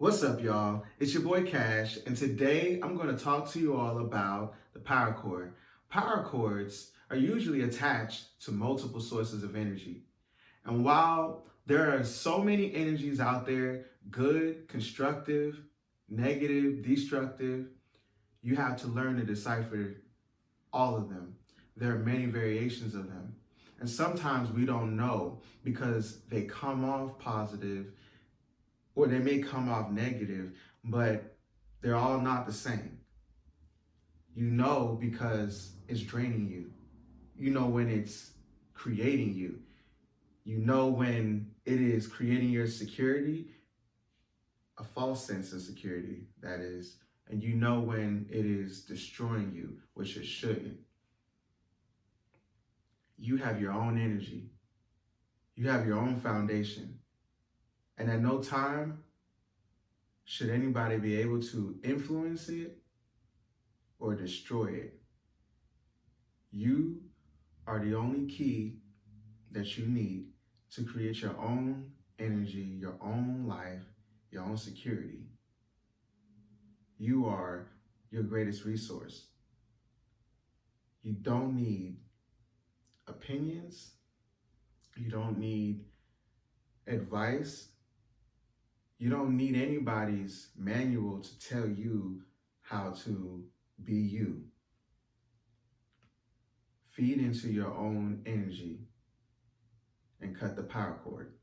What's up, y'all? It's your boy Cxsh, and today I'm going to talk to you all about the power cord. Power cords are usually attached to multiple sources of energy. And while there are so many energies out there, good, constructive, negative, destructive, you have to learn to decipher all of them. There are many variations of them. And sometimes we don't know because they come off positive or they may come off negative, but they're all not the same. You know because it's draining you. You know when it's creating you. You know when it is creating your security, a false sense of security, that is. And you know when it is destroying you, which it shouldn't. You have your own energy. You have your own foundation. And at no time should anybody be able to influence it or destroy it. You are the only key that you need to create your own energy, your own life, your own security. You are your greatest resource. You don't need opinions. You don't need advice. You don't need anybody's manual to tell you how to be you. Feed into your own energy and cut the power cord.